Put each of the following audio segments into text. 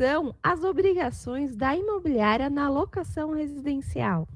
são as obrigações da imobiliária na locação residencial?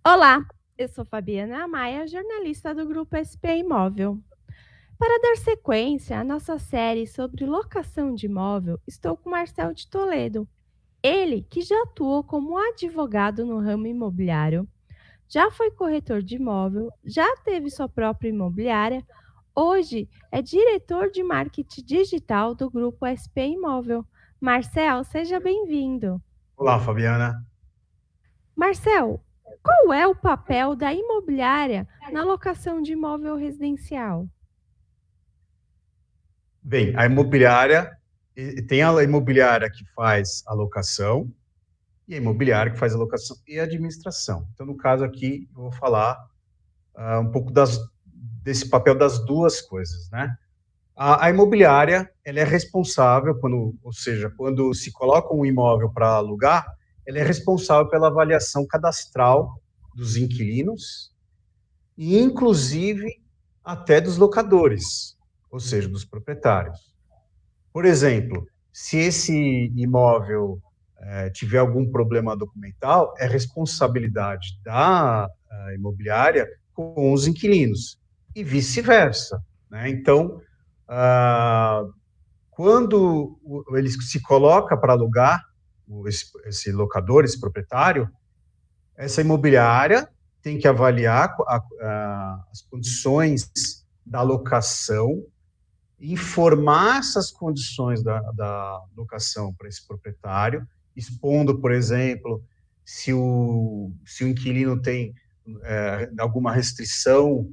Olá, eu sou Fabiana Maia, jornalista do Grupo SP Imóvel. Para dar sequência à nossa série sobre locação de imóvel, estou com Marcel de Toledo. Ele, que já atuou como advogado no ramo imobiliário, já foi corretor de imóvel, já teve sua própria imobiliária, hoje é diretor de marketing digital do Grupo SP Imóvel. Marcel, seja bem-vindo. Olá, Fabiana. Marcel, qual é o papel da imobiliária na locação de imóvel residencial? Bem, a imobiliária, tem a imobiliária que faz a locação e a imobiliária que faz a locação e a administração. Então, no caso aqui, eu vou falar um pouco desse papel das duas coisas, né? A imobiliária, ela é responsável, quando se coloca um imóvel para alugar, ela é responsável pela avaliação cadastral dos inquilinos e, inclusive, até dos locadores, ou seja, dos proprietários. Por exemplo, se esse imóvel tiver algum problema documental, é responsabilidade da imobiliária com os inquilinos e vice-versa, né? Então, ah, quando ele se coloca para alugar, esse locador, esse proprietário, essa imobiliária tem que avaliar as condições da locação, informar essas condições da locação para esse proprietário, expondo, por exemplo, se o inquilino tem alguma restrição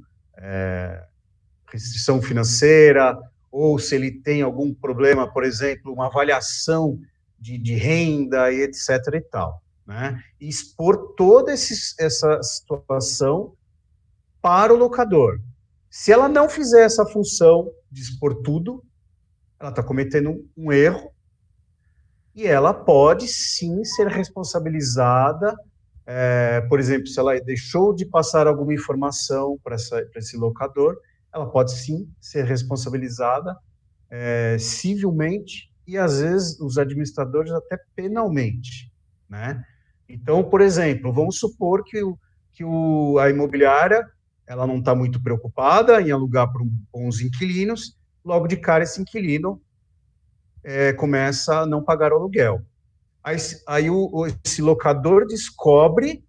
financeira, ou se ele tem algum problema, por exemplo, uma avaliação de renda e etc. e tal, né? E expor toda essa situação para o locador. Se ela não fizer essa função de expor tudo, ela está cometendo um erro e ela pode sim ser responsabilizada. Por exemplo, se ela deixou de passar alguma informação para esse locador, ela pode sim ser responsabilizada civilmente e às vezes os administradores até penalmente, né? Então, por exemplo, vamos supor que a imobiliária ela não está muito preocupada em alugar para bons inquilinos, logo de cara esse inquilino começa a não pagar o aluguel. Aí esse locador descobre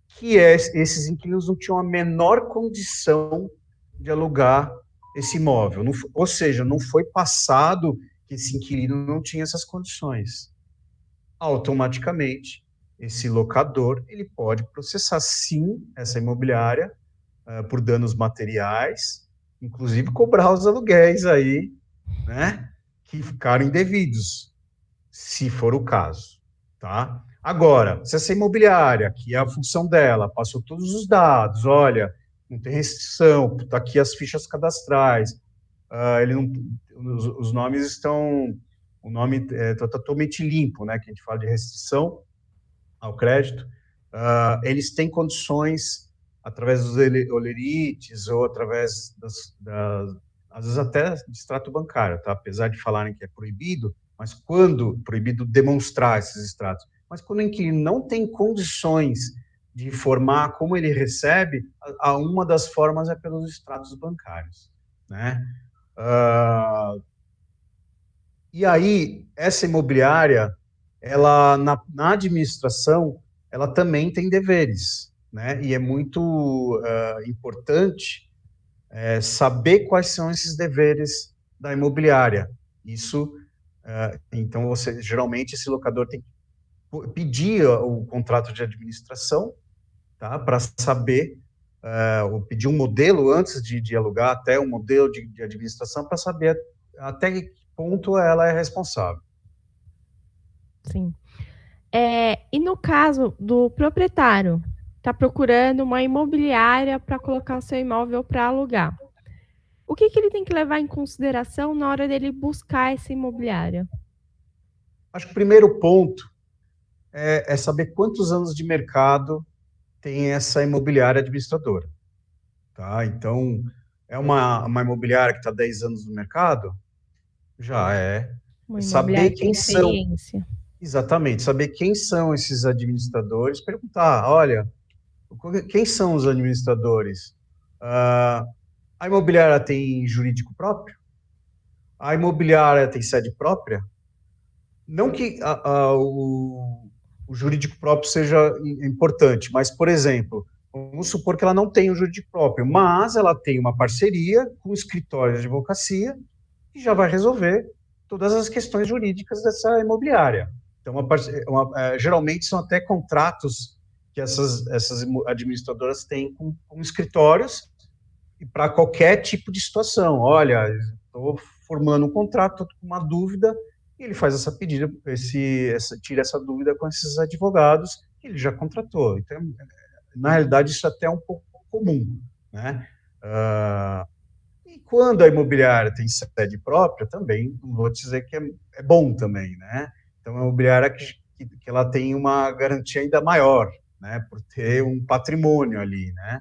que esses inquilinos não tinham a menor condição de alugar esse imóvel. Não, ou seja, não foi passado que esse inquilino não tinha essas condições. Automaticamente, esse locador ele pode processar sim essa imobiliária por danos materiais, inclusive cobrar os aluguéis aí, né, que ficaram indevidos, se for o caso, tá? Agora, se essa imobiliária, que é a função dela, passou todos os dados, olha, não tem restrição, tá aqui as fichas cadastrais, ele não, os nomes estão, o nome está totalmente limpo, né? Que a gente fala de restrição ao crédito, eles têm condições através dos olerites ou através às vezes até de extrato bancário, tá? Apesar de falarem que é proibido, mas quando proibido demonstrar esses extratos, mas quando o inquilino não tem condições de informar como ele recebe, uma das formas é pelos extratos bancários, né? E aí, essa imobiliária, ela na administração, ela também tem deveres, né? E é muito importante saber quais são esses deveres da imobiliária. Isso, então, geralmente esse locador tem que pedir o contrato de administração, tá? Para saber, ou pedir um modelo antes de alugar, até um modelo de administração, para saber até que ponto ela é responsável. Sim. E no caso do proprietário, está procurando uma imobiliária para colocar o seu imóvel para alugar. O que ele tem que levar em consideração na hora dele buscar essa imobiliária? Acho que o primeiro ponto é saber quantos anos de mercado tem essa imobiliária administradora, tá? Então, é uma imobiliária que está 10 anos no mercado? Já é. Uma Saber imobiliária tem quem são, experiência. exatamente, saber quem são esses administradores, perguntar, olha, quem são os administradores? Ah, a imobiliária tem jurídico próprio? A imobiliária tem sede própria? Não que o jurídico próprio seja importante, mas, por exemplo, vamos supor que ela não tem o jurídico próprio, mas ela tem uma parceria com o escritório de advocacia que já vai resolver todas as questões jurídicas dessa imobiliária. Então, geralmente são até contratos que essas administradoras têm com escritórios e para qualquer tipo de situação. Olha, estou formando um contrato, estou com uma dúvida, e ele faz essa pedida, tira essa dúvida com esses advogados que ele já contratou. Então, na realidade, isso até é um pouco comum, né? E quando a imobiliária tem sede própria, também, não vou dizer que é bom também, né? Então, a imobiliária que ela tem uma garantia ainda maior, né? Por ter um patrimônio ali, né?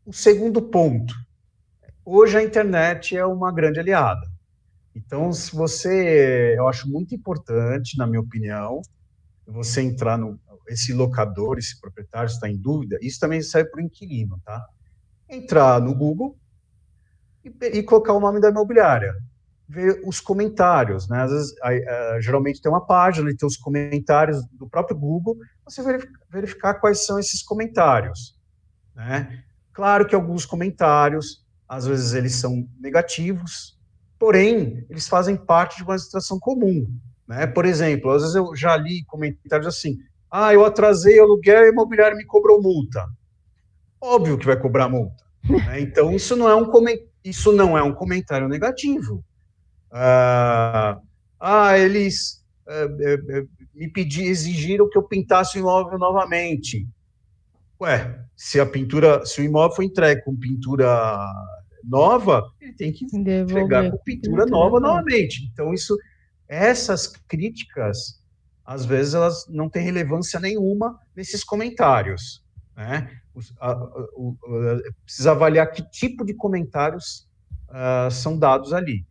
O segundo ponto, hoje a internet é uma grande aliada. Então, se você, eu acho muito importante, na minha opinião, você entrar no esse locador, esse proprietário está em dúvida, isso também serve para o inquilino, tá? Entrar no Google e colocar o nome da imobiliária, ver os comentários, né? Às vezes, geralmente tem uma página e tem os comentários do próprio Google, você verificar quais são esses comentários, né? Claro que alguns comentários, às vezes eles são negativos, porém, eles fazem parte de uma situação comum, né? Por exemplo, às vezes eu já li comentários assim, eu atrasei o aluguel e a imobiliária me cobrou multa. Óbvio que vai cobrar multa, né? Então, isso não é um comentário negativo. Eles exigiram que eu pintasse o imóvel novamente. Ué, se o imóvel foi entregue com pintura nova, ele tem que entregar Devolver com com pintura pintura nova nova. novamente. Então, essas críticas, às vezes, elas não têm relevância nenhuma nesses comentários, né? Precisa avaliar que tipo de comentários são dados ali.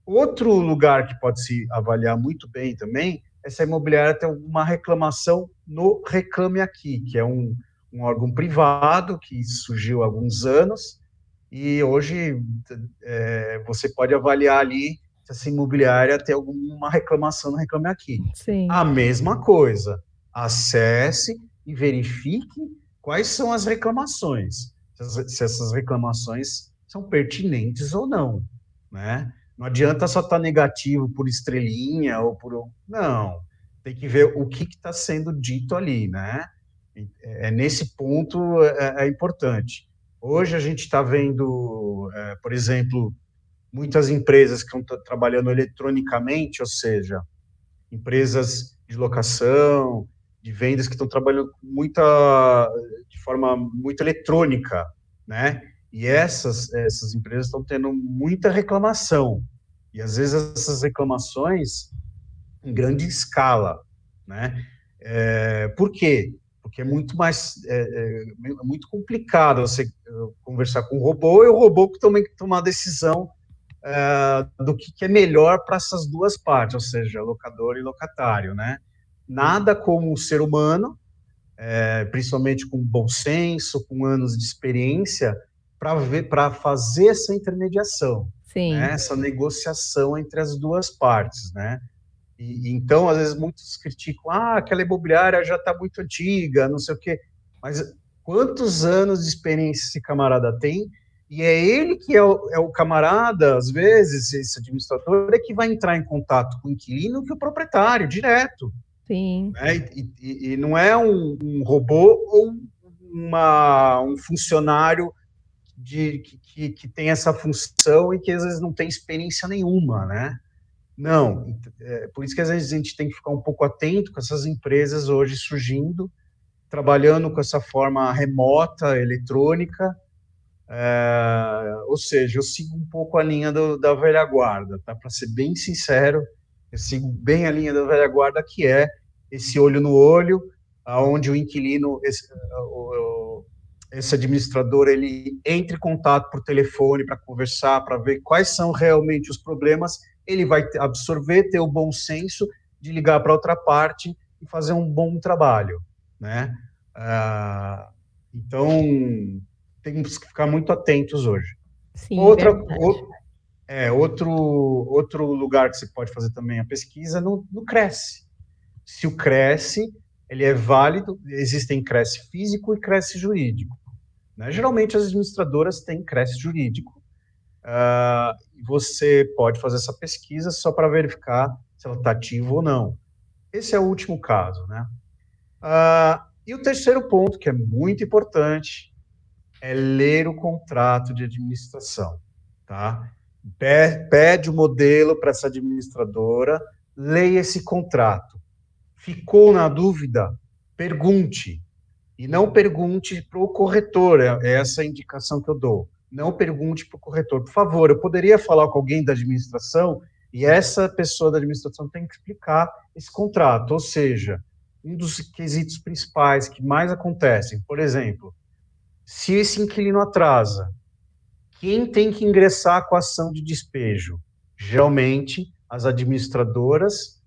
Outro lugar que pode se avaliar muito bem também é se a imobiliária tem alguma reclamação no Reclame Aqui, que é um órgão privado que surgiu há alguns anos e hoje você pode avaliar ali se essa imobiliária tem alguma reclamação no Reclame Aqui. Sim, A mesma coisa, acesse e verifique quais são as reclamações, se essas reclamações são pertinentes ou não, né? Não adianta só estar negativo por estrelinha ou por... Não, tem que ver o que está sendo dito ali, né? Nesse ponto é importante. Hoje a gente está vendo, por exemplo, muitas empresas que estão trabalhando eletronicamente, ou seja, empresas de locação, de vendas que estão trabalhando de forma muito eletrônica, né? E essas empresas estão tendo muita reclamação. E às vezes essas reclamações em grande escala, né? Por quê? Porque é muito complicado você conversar com o robô e o robô que também tomar a decisão do que é melhor para essas duas partes, ou seja, locador e locatário, né? Nada como o ser humano, principalmente com bom senso, com anos de experiência, para fazer essa intermediação, né? sim, Essa negociação entre as duas partes, né? Então, às vezes, muitos criticam, aquela imobiliária já está muito antiga, não sei o quê. Mas quantos anos de experiência esse camarada tem? E é ele que é o camarada, às vezes, esse administrador, é que vai entrar em contato com o inquilino que o proprietário, direto. sim, Né? E não é um robô ou um funcionário que tem essa função e que, às vezes, não tem experiência nenhuma, né? Não, por isso que às vezes a gente tem que ficar um pouco atento com essas empresas hoje surgindo, trabalhando com essa forma remota, eletrônica, ou seja, eu sigo um pouco a linha da velha guarda, tá? Para ser bem sincero, eu sigo bem a linha da velha guarda, que é esse olho no olho, onde o inquilino, esse administrador, ele entre em contato por telefone para conversar, para ver quais são realmente os problemas, ele vai absorver, ter o bom senso de ligar para outra parte e fazer um bom trabalho, né? Então, temos que ficar muito atentos hoje. Sim, Outra, verdade. outro lugar que você pode fazer também a pesquisa no Cresce. Se o Cresce, ele é válido, existem Cresce físico e Cresce jurídico, né? Geralmente as administradoras têm Cresce jurídico. Você pode fazer essa pesquisa só para verificar se ela está ativa ou não. Esse é o último caso, né? E o terceiro ponto, que é muito importante, é ler o contrato de administração, tá? Pede o modelo para essa administradora, leia esse contrato. Ficou na dúvida? Pergunte. E não pergunte para o corretor, é essa a indicação que eu dou. Não pergunte para o corretor. Por favor, eu poderia falar com alguém da administração e essa pessoa da administração tem que explicar esse contrato. Ou seja, um dos quesitos principais que mais acontecem, por exemplo, se esse inquilino atrasa, quem tem que ingressar com a ação de despejo? Geralmente, as administradoras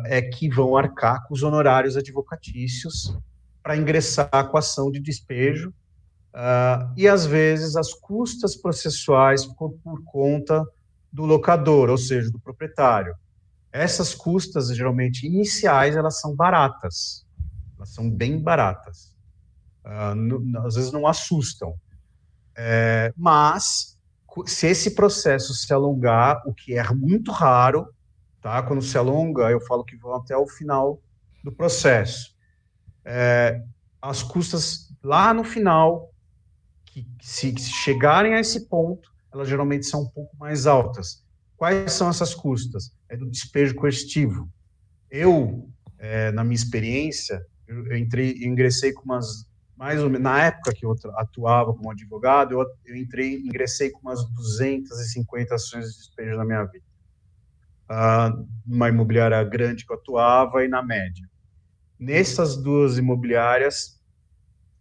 é que vão arcar com os honorários advocatícios para ingressar com a ação de despejo, e às vezes as custas processuais por conta do locador, ou seja, do proprietário. Essas custas, geralmente iniciais, elas são baratas, elas são bem baratas. Às vezes não assustam. Mas, se esse processo se alongar, o que é muito raro, tá? Quando se alonga, eu falo que vão até o final do processo. As custas lá no final, que se chegarem a esse ponto, elas geralmente são um pouco mais altas. Quais são essas custas? É do despejo coercitivo. Na minha experiência, eu ingressei com umas, mais ou menos, na época que eu atuava como advogado, eu ingressei com umas 250 ações de despejo na minha vida. Uma imobiliária grande que eu atuava e na média. Nessas duas imobiliárias,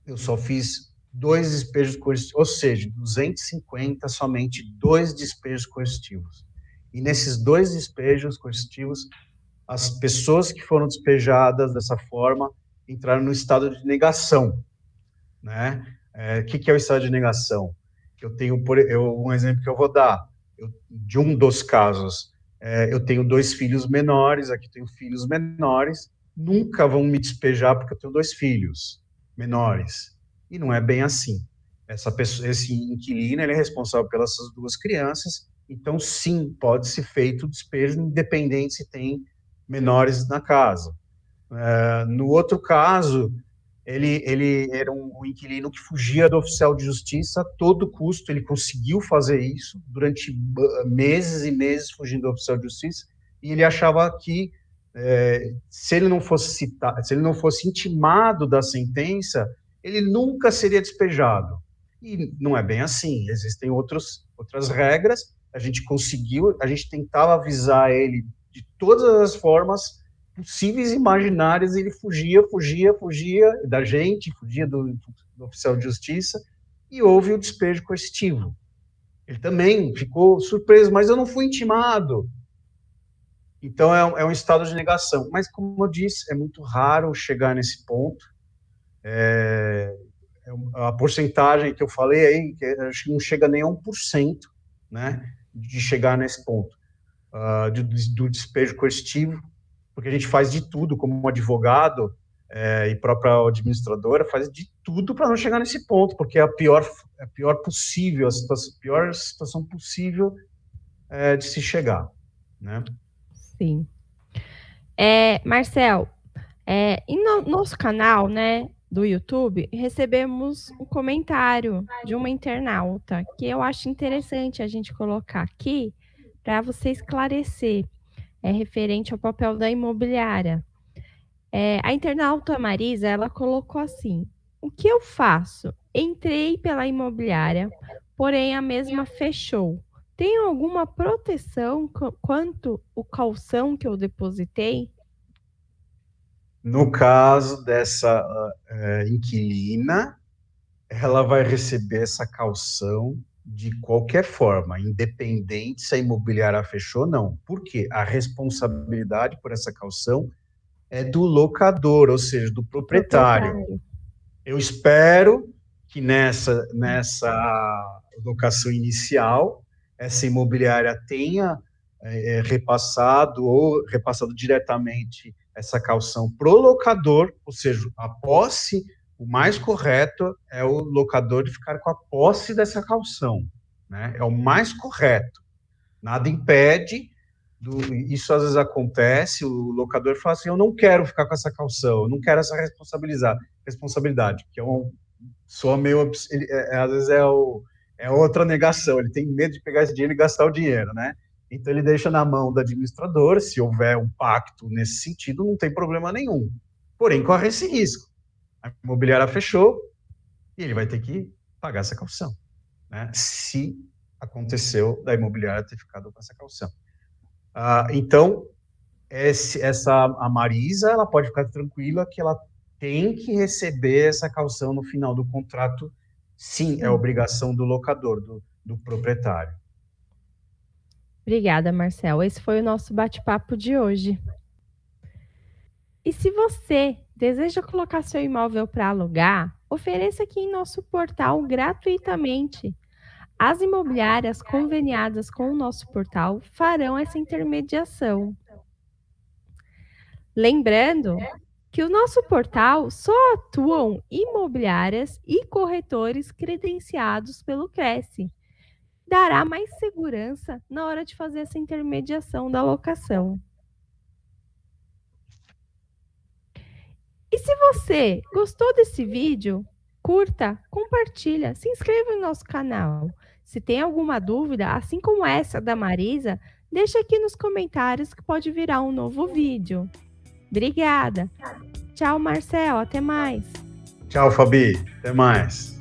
eu só fiz 2 despejos coercitivos, ou seja, 250, somente 2 despejos coercitivos. E nesses 2 despejos coercitivos, as pessoas que foram despejadas dessa forma entraram no estado de negação, né? O que é o estado de negação? Eu tenho um exemplo que eu vou dar, de um dos casos. Eu tenho 2 filhos menores, aqui tenho filhos menores, nunca vão me despejar porque eu tenho 2 filhos menores. E não é bem assim. Esse inquilino, ele é responsável pelas 2 crianças, então sim, pode ser feito o despejo, independente se tem menores na casa. No outro caso, ele era um inquilino que fugia do oficial de justiça a todo custo, ele conseguiu fazer isso durante meses e meses fugindo do oficial de justiça, e ele achava que se ele não fosse citado, se ele não fosse intimado da sentença, ele nunca seria despejado. E não é bem assim, existem outras regras, a gente tentava avisar ele de todas as formas possíveis e imaginárias, ele fugia da gente, fugia do oficial de justiça, e houve o despejo coercitivo. Ele também ficou surpreso, mas eu não fui intimado. Então, é um estado de negação. Mas, como eu disse, é muito raro chegar nesse ponto. A porcentagem que eu falei aí, que acho que não chega nem a 1%, né, de chegar nesse ponto, do despejo coercitivo, porque a gente faz de tudo, como um advogado e própria administradora, faz de tudo para não chegar nesse ponto, porque é a pior possível, pior situação possível de se chegar, né? Sim. Marcel, em nosso canal, né, do YouTube, recebemos um comentário de uma internauta que eu acho interessante a gente colocar aqui para você esclarecer, referente ao papel da imobiliária. A internauta Marisa, ela colocou assim: o que eu faço? Entrei pela imobiliária, porém a mesma fechou. Tem alguma proteção quanto o calção que eu depositei? No caso dessa inquilina, ela vai receber essa caução de qualquer forma, independente se a imobiliária fechou ou não. Por quê? A responsabilidade por essa caução é do locador, ou seja, do Do proprietário. proprietário. Eu espero que nessa locação inicial, essa imobiliária tenha repassado diretamente essa caução para o locador, ou seja, a posse, o mais correto é o locador ficar com a posse dessa caução, né? É o mais correto. Nada impede, isso às vezes acontece, o locador fala assim, eu não quero ficar com essa caução, eu não quero essa responsabilidade, que soa meio, às vezes é outra negação, ele tem medo de pegar esse dinheiro e gastar o dinheiro, né? Então ele deixa na mão do administrador, se houver um pacto nesse sentido, não tem problema nenhum. Porém, corre esse risco. A imobiliária fechou e ele vai ter que pagar essa caução, né? Se aconteceu da imobiliária ter ficado com essa caução. Então, a Marisa, ela pode ficar tranquila que ela tem que receber essa caução no final do contrato. Sim, é Sim. obrigação do locador, do proprietário. Obrigada, Marcel. Esse foi o nosso bate-papo de hoje. E se você deseja colocar seu imóvel para alugar, ofereça aqui em nosso portal gratuitamente. As imobiliárias conveniadas com o nosso portal farão essa intermediação. Lembrando que o nosso portal só atuam imobiliárias e corretores credenciados pelo Cresce. Dará mais segurança na hora de fazer essa intermediação da locação. E se você gostou desse vídeo, curta, compartilha, se inscreva no nosso canal. Se tem alguma dúvida, assim como essa da Marisa, deixa aqui nos comentários que pode virar um novo vídeo. Obrigada. Tchau, Marcel. Até mais. Tchau, Fabi. Até mais.